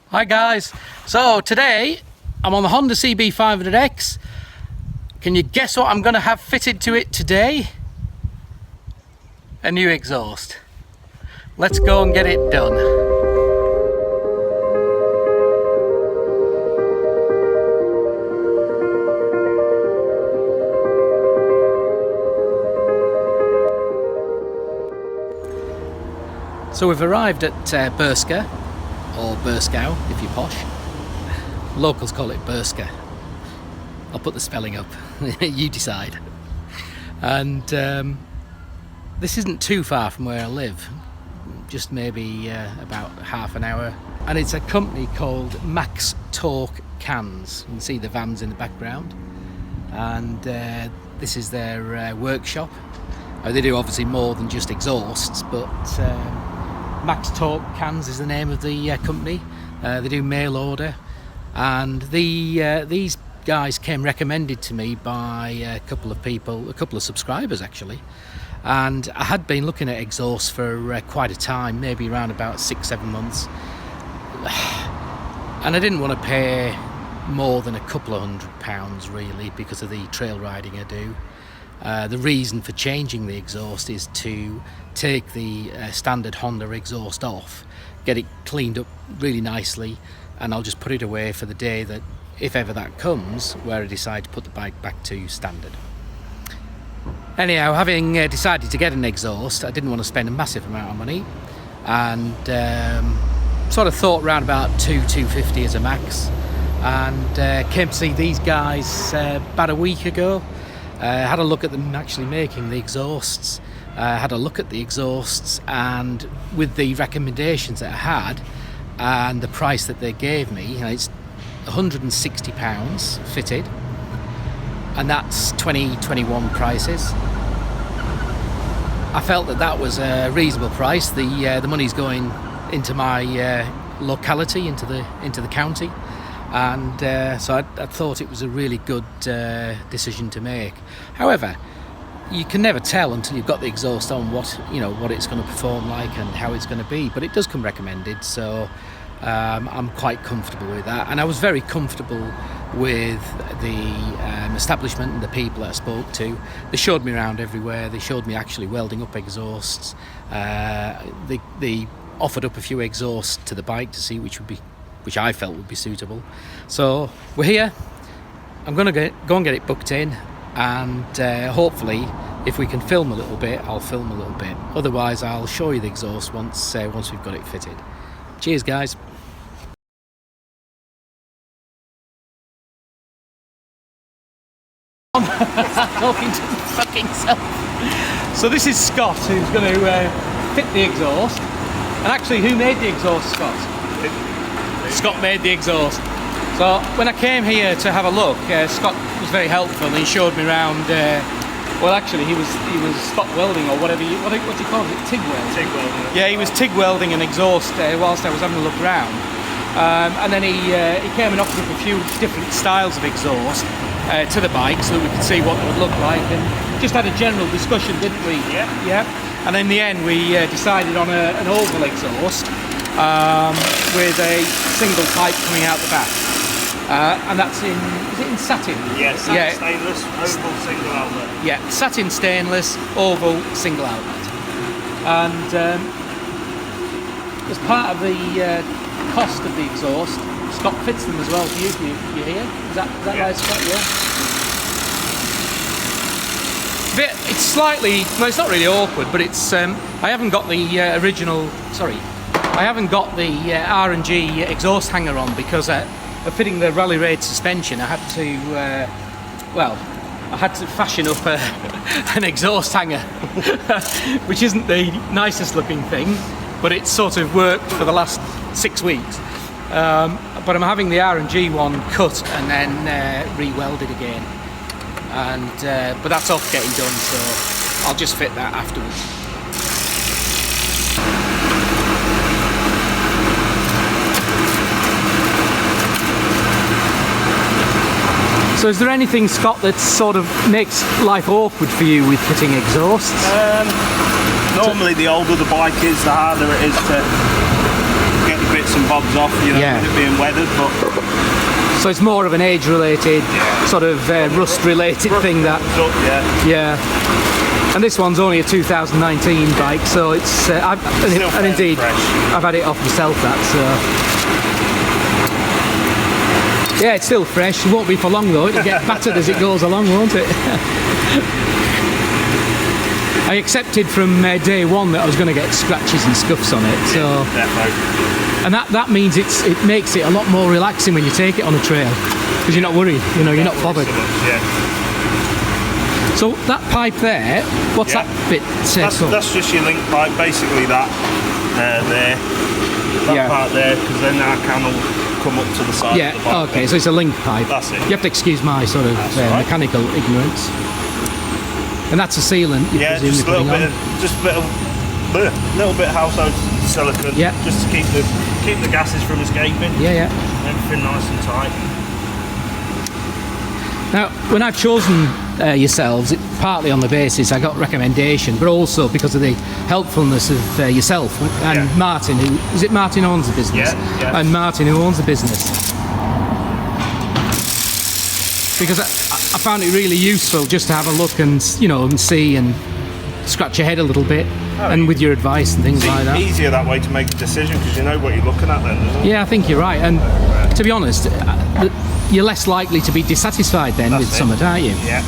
Hi guys, so today I'm on the Honda CB500X. Can you guess what I'm going to have fitted to it today? A new exhaust. Let's go and get it done. So we've arrived at Burska, or Burskow if you're posh. Locals call it Burska. I'll put the spelling up, you decide. And this isn't too far from where I live, just maybe about half an hour. And it's a company called Max Torque Cans. You can see the vans in the background. And this is their workshop. They do obviously more than just exhausts, but Max Torque Cans is the name of the company. They do mail order, and these guys came recommended to me by a couple of subscribers actually. And I had been looking at exhausts for quite a time, maybe around about 6-7 months, and I didn't want to pay more than a couple of £100 really because of the trail riding I do. The reason for changing the exhaust is to take the standard Honda exhaust off, get it cleaned up really nicely, and I'll just put it away for the day that, if ever that comes, where I decide to put the bike back to standard. Anyhow, having decided to get an exhaust, I didn't want to spend a massive amount of money, and sort of thought around about £250 as a max, and came to see these guys about a week ago. Had a look at them actually making the exhausts, had a look at the exhausts, and with the recommendations that I had and the price that they gave me, it's £160 fitted, and that's 2021 prices. I felt that was a reasonable price. The money's going into my locality, into the county. And so I thought it was a really good decision to make. However, you can never tell until you've got the exhaust on what it's going to perform like and how it's going to be. But it does come recommended, so I'm quite comfortable with that. And I was very comfortable with the establishment and the people that I spoke to. They showed me around everywhere. They showed me actually welding up exhausts. They offered up a few exhausts to the bike to see which I felt would be suitable. So we're here. I'm going to go and get it booked in, and hopefully if we can film a little bit, I'll film a little bit. Otherwise I'll show you the exhaust once we've got it fitted. Cheers guys. Talking to the fucking self. So this is Scott, who's going to fit the exhaust. And actually, who made the exhaust, Scott? Scott made the exhaust. So when I came here to have a look, Scott was very helpful. He showed me around. Well, actually, he was spot welding or whatever. What do you call it? TIG welding. TIG welding. Yeah, he was TIG welding an exhaust whilst I was having a look around. And then he came and offered up a few different styles of exhaust to the bike so that we could see what they would look like, and just had a general discussion, didn't we? Yeah. And in the end, we decided on an oval exhaust. With a single pipe coming out the back, and that's is it in satin? Yeah, satin stainless, oval single outlet. Yeah, satin stainless, oval single outlet. And as part of the cost of the exhaust, Scott fits them as well for you. You hear? Is that right, Scott? Yeah. It's slightly, well, it's not really awkward, but it's I haven't got the original. Sorry. I haven't got the R&G exhaust hanger on because of fitting the rally raid suspension. I had to fashion up an exhaust hanger, which isn't the nicest looking thing, but it's sort of worked for the last 6 weeks. But I'm having the R&G one cut and then re-welded again, and but that's off getting done, so I'll just fit that afterwards. So is there anything, Scott, that sort of makes life awkward for you with fitting exhausts? Normally the older the bike is, the harder it is to get the bits and bobs knobs off, you know, with it being weathered, but... So it's more of an age-related, sort of rust-related thing that... Up, yeah. And this one's only a 2019 bike, so it's... and indeed, fresh. I've had it off myself, that, so... Yeah, it's still fresh. It won't be for long, though. It'll get battered as it goes along, won't it? I accepted from day one that I was going to get scratches and scuffs on it, so... And that means it makes it a lot more relaxing when you take it on a trail, because you're not worried, you know, you're not bothered. So that pipe there, what's that bit? That's just your link pipe, basically that there, that part there, because then our can will come up to the side of the bike. Okay, so it's a link pipe. That's it. You have to excuse my sort of mechanical ignorance. And that's a sealant, just a little bit of household silicone, just to keep the gases from escaping. Everything nice and tight. Now, when I've chosen yourselves, it's partly on the basis I got recommendation, but also because of the helpfulness of yourself and Martin, Martin who owns the business? And Martin who owns the business. Because I found it really useful just to have a look and, you know, and see and scratch your head a little bit, and with your advice and things like that. It's easier that way to make a decision because you know what you're looking at then, doesn't it? Yeah, I think you're right. And to be honest, you're less likely to be dissatisfied then with something, aren't you? Yeah.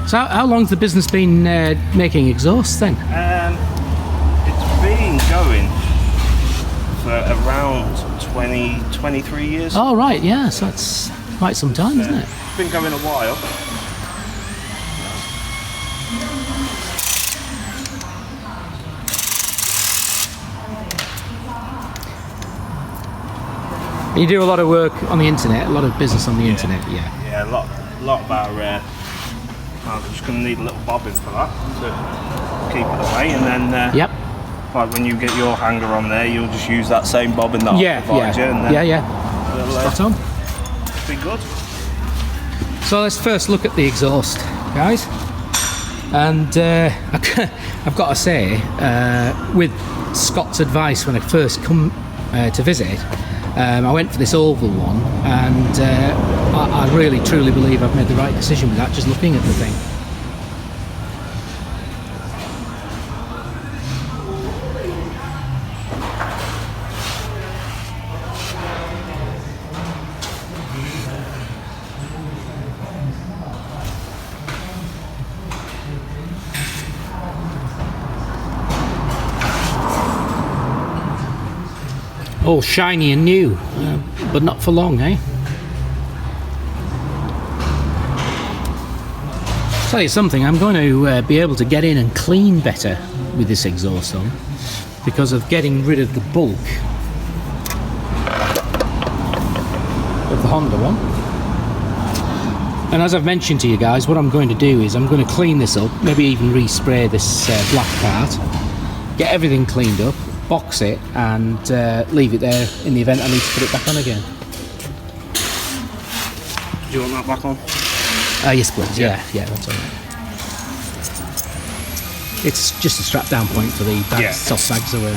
So how long's the business been making exhausts then? It's been going for around 23 years. Oh right, yeah, so that's quite some time, isn't it? It's been going a while. You do a lot of work on the internet, a lot of business on the internet, Yeah, a lot about I'm just going to need a little bobbin for that to keep it away, and then like when you get your hanger on there, you'll just use that same bobbin that I'll provide you, and then spot on. Be good. So let's first look at the exhaust, guys. And I've got to say, with Scott's advice when I first come to visit, I went for this oval one, and I really truly believe I've made the right decision with that, just looking at the thing. All shiny and new, but not for long, eh? Tell you something, I'm going to be able to get in and clean better with this exhaust on, because of getting rid of the bulk of the Honda one. And as I've mentioned to you guys, what I'm going to do is I'm going to clean this up, maybe even respray this black part, get everything cleaned up, box it, and leave it there in the event I need to put it back on again. Do you want that back on? Yes please, yeah, that's alright. It's just a strap down point for the bags, soft bags away.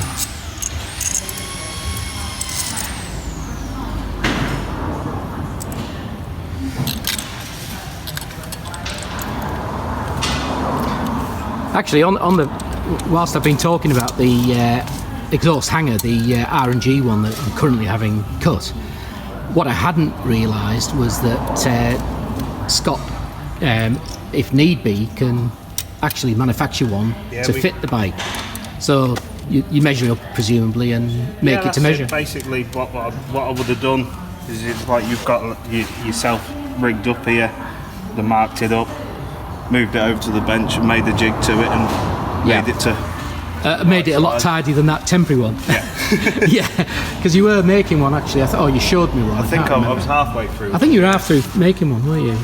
Actually, on the whilst I've been talking about the exhaust hanger, the R&G one that I'm currently having cut, what I hadn't realised was that Scott, if need be, can actually manufacture one to fit the bike. So you measure up presumably and make it to measure. Basically, what I would have done is it's like you've got yourself rigged up here, marked it up, moved it over to the bench and made the jig to it and made it to. Made it a lot tidier than that temporary one. Yeah. Yeah, because you were making one actually. I thought, oh, you showed me one. I think I was halfway through. I think you were half through making one, weren't you?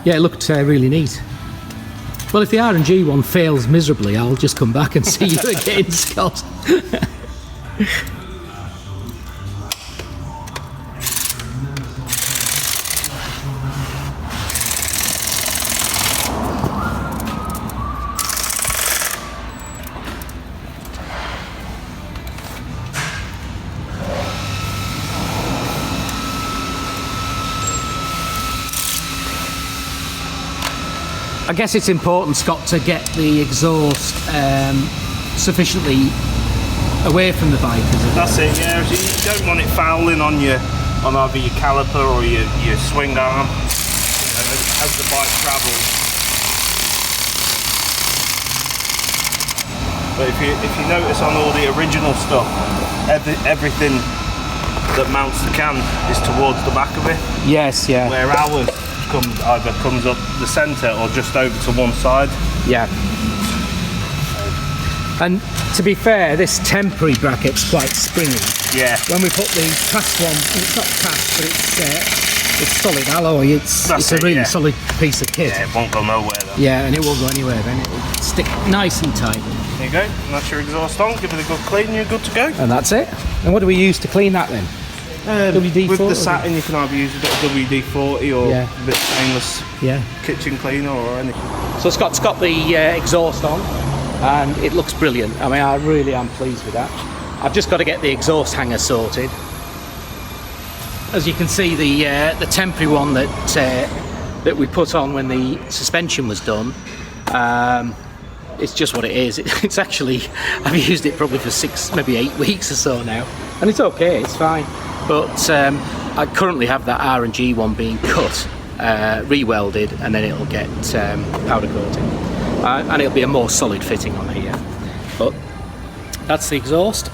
Yeah, it looked really neat. Well, if the R&G one fails miserably, I'll just come back and see you again, Scott. I guess it's important, Scott, to get the exhaust sufficiently away from the bike. That's it, yeah. You don't want it fouling on either your caliper or your swing arm as the bike travels. But if you notice on all the original stuff, everything that mounts the can is towards the back of it. Yes, yeah. Where ours either comes up the centre or just over to one side. Yeah. And to be fair, this temporary bracket's quite springy. Yeah. When we put the cast one, it's not cast, but it's solid alloy. It's a really solid piece of kit. Yeah, it won't go nowhere though. Yeah, and it won't go anywhere then. It'll stick nice and tight. There you go. And that's your exhaust on. Give it a good clean and you're good to go. And that's it. And what do we use to clean that then? WD-40? With the satin, you can either use a bit of WD-40 or a bit of stainless kitchen cleaner or anything. So Scott's got the exhaust on, and it looks brilliant. I mean, I really am pleased with that. I've just got to get the exhaust hanger sorted. As you can see, the temporary one that we put on when the suspension was done, it's just what it is. It's actually, I've used it probably for 6, maybe 8 weeks or so now, and it's okay, it's fine. But I currently have that R&G one being cut, re-welded, and then it'll get powder coating. And it'll be a more solid fitting on here. But that's the exhaust.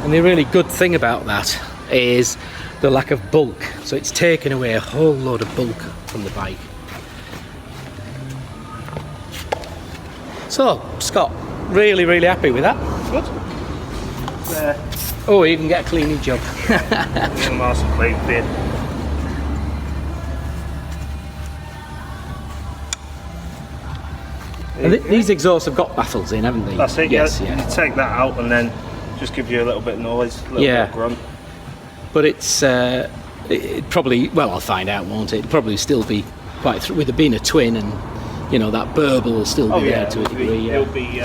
And the really good thing about that is the lack of bulk. So it's taken away a whole load of bulk from the bike. So, Scott, really, really happy with that. Good. Oh, you can get a cleaning job. Nice and clean fit. And these exhausts have got baffles in, haven't they? That's it, yes, yeah. You take that out and then just give you a little bit of noise, a little bit of grunt. But it's it probably, well, I'll find out, won't it? It'll probably still be quite, with it being a twin, and you know, that burble will still be there to a degree. It'll be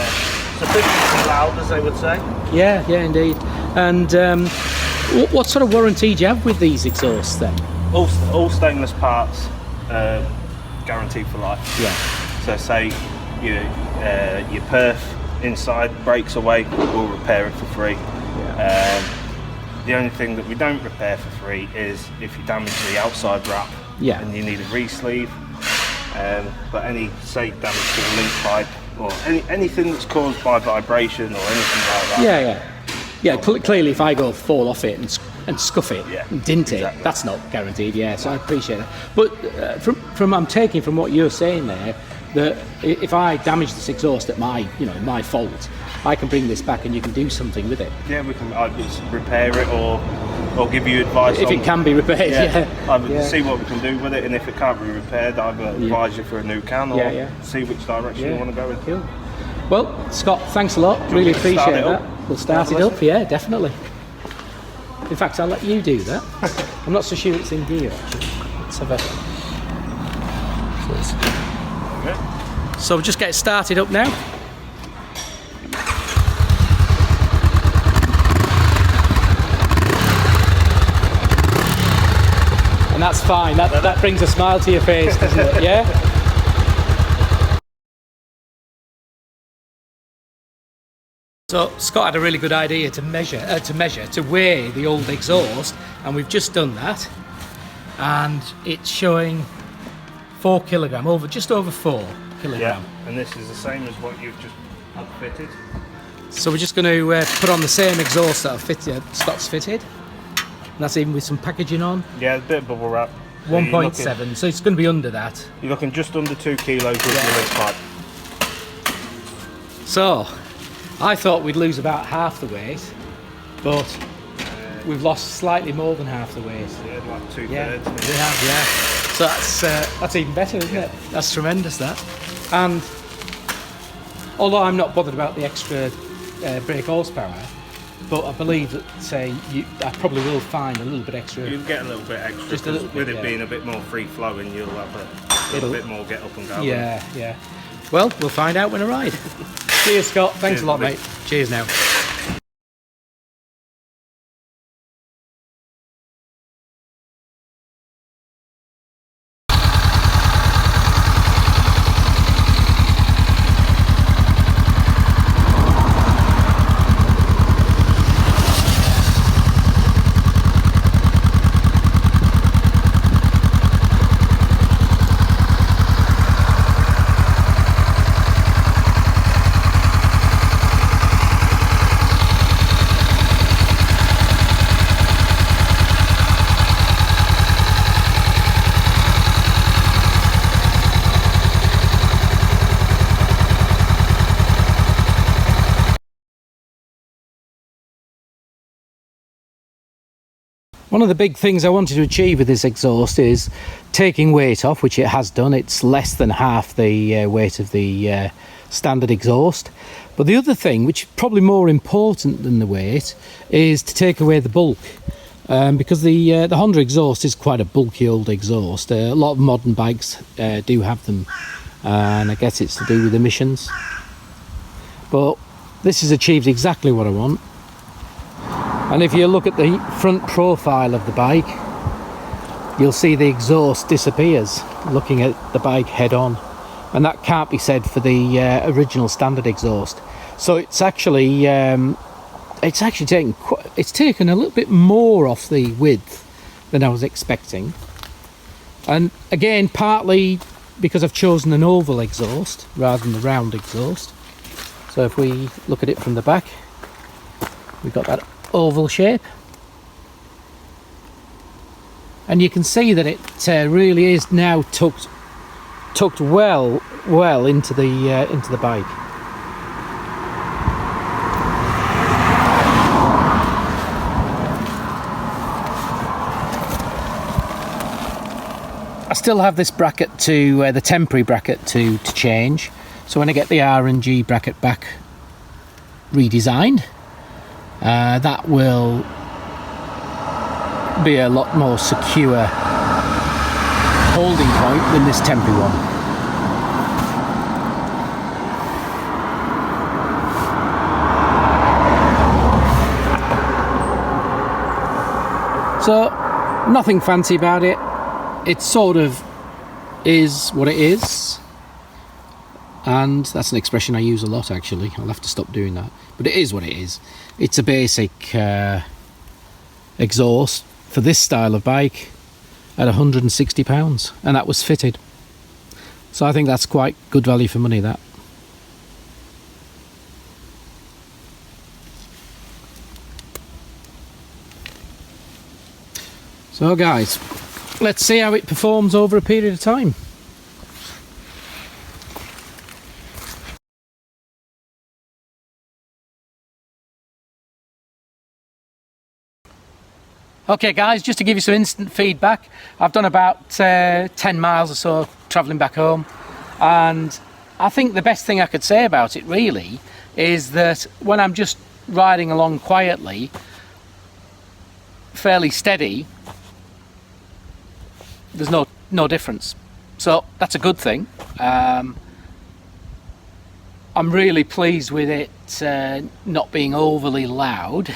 sufficiently loud, as they would say. Yeah, indeed. And what sort of warranty do you have with these exhausts then? All stainless parts, guaranteed for life. Yeah. So say your perf inside breaks away, we'll repair it for free. Yeah. The only thing that we don't repair for free is if you damage the outside wrap and you need a re-sleeve. But any, say, damage to the link pipe or anything that's caused by vibration or anything like that. Yeah, clearly if I go fall off it and scuff it and dint it, exactly. that's not guaranteed, so I appreciate that. But I'm taking from what you're saying there, that if I damage this exhaust at my fault, I can bring this back and you can do something with it. Yeah, we can either repair it or give you advice if it can be repaired. Either see what we can do with it, and if it can't be repaired, either advise you for a new can or see which direction you want to go in. Cool. Well, Scott, thanks a lot. Really appreciate that. We'll start it up. Yeah, definitely. In fact, I'll let you do that. I'm not so sure it's in gear actually. Let's have a. So we'll just get started up now. And that's fine. That brings a smile to your face, doesn't it? Yeah. So Scott had a really good idea to weigh the old exhaust, and we've just done that, and it's showing 4 kilogram, just over 4 kilogram. Yeah, and this is the same as what you've just had fitted. So we're just going to put on the same exhaust that Scott's fitted. And that's even with some packaging on. Yeah, a bit of bubble wrap. 1.7, so it's going to be under that. You're looking just under 2 kilos with your link pipe. So, I thought we'd lose about half the weight, but we've lost slightly more than half the weight. Yeah, like 2/3. Yeah, we have, So that's even better, isn't it? That's tremendous, that. And although I'm not bothered about the extra brake horsepower, but I believe that, I probably will find a little bit extra. You'll get a little bit extra, just a little bit, with it being a bit more free flowing, you'll have a bit more get up and go. Yeah. Well, we'll find out when I ride. Cheers, Scott. Thanks a lot, mate. Cheers now. One of the big things I wanted to achieve with this exhaust is taking weight off, which it has done. It's less than half the weight of the standard exhaust. But the other thing, which is probably more important than the weight, is to take away the bulk. Because the Honda exhaust is quite a bulky old exhaust. A lot of modern bikes do have them, and I guess it's to do with emissions. But this has achieved exactly what I want. And if you look at the front profile of the bike, you'll see the exhaust disappears looking at the bike head on, and that can't be said for the original standard exhaust. So it's actually taken a little bit more off the width than I was expecting, and again partly because I've chosen an oval exhaust rather than the round exhaust. So if we look at it from the back, we've got that oval shape, and you can see that it really is now tucked well into the bike. I still have this bracket to the temporary bracket to change, so when I get the R&G bracket back redesigned, that will be a lot more secure holding point than this temporary one. So nothing fancy about it. It sort of is what it is, and that's an expression I use a lot actually. I'll have to stop doing that, but it is what it is. It's a basic exhaust for this style of bike at £160, and that was fitted, so I think that's quite good value for money, that. So guys, let's see how it performs over a period of time. Okay guys, just to give you some instant feedback, I've done about 10 miles or so travelling back home, and I think the best thing I could say about it really is that when I'm just riding along quietly, fairly steady, there's no difference. So that's a good thing. I'm really pleased with it not being overly loud.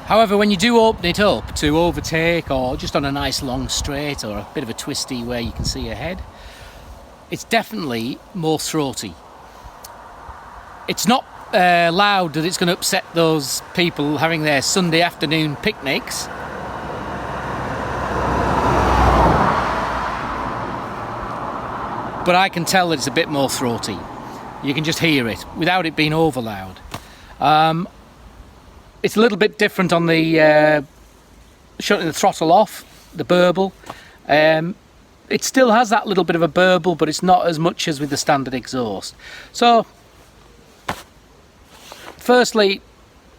However, when you do open it up to overtake, or just on a nice long straight or a bit of a twisty where you can see ahead, it's definitely more throaty. It's not loud that it's going to upset those people having their Sunday afternoon picnics. But I can tell that it's a bit more throaty. You can just hear it without it being over loud. It's a little bit different on the shutting the throttle off, the burble. It still has that little bit of a burble, but it's not as much as with the standard exhaust. So, firstly,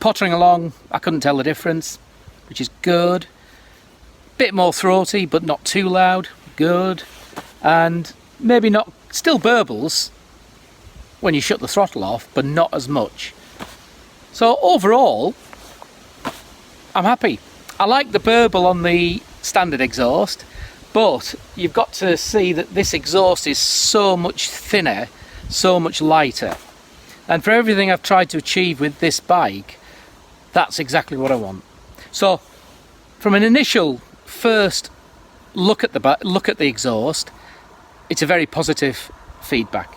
pottering along, I couldn't tell the difference, which is good. Bit more throaty, but not too loud, good. And maybe not, still burbles when you shut the throttle off, but not as much. So overall, I'm happy. I like the burble on the standard exhaust, but you've got to see that this exhaust is so much thinner, so much lighter. And for everything I've tried to achieve with this bike, that's exactly what I want. So from an initial first look at the exhaust, it's a very positive feedback.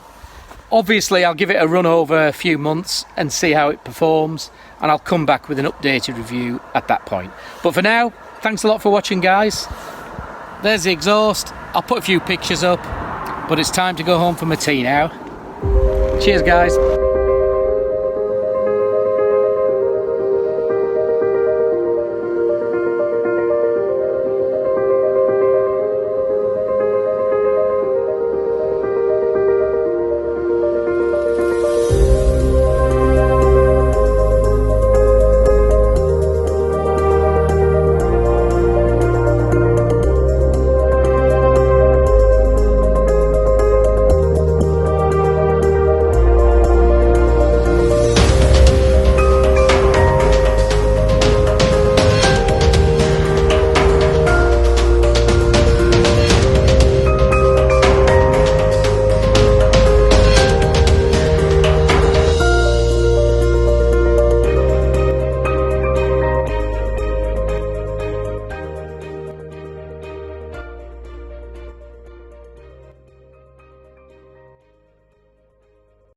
Obviously I'll give it a run over a few months and see how it performs, and I'll come back with an updated review at that point. But for now, thanks a lot for watching guys. There's the exhaust. I'll put a few pictures up, but it's time to go home for my tea now. Cheers guys.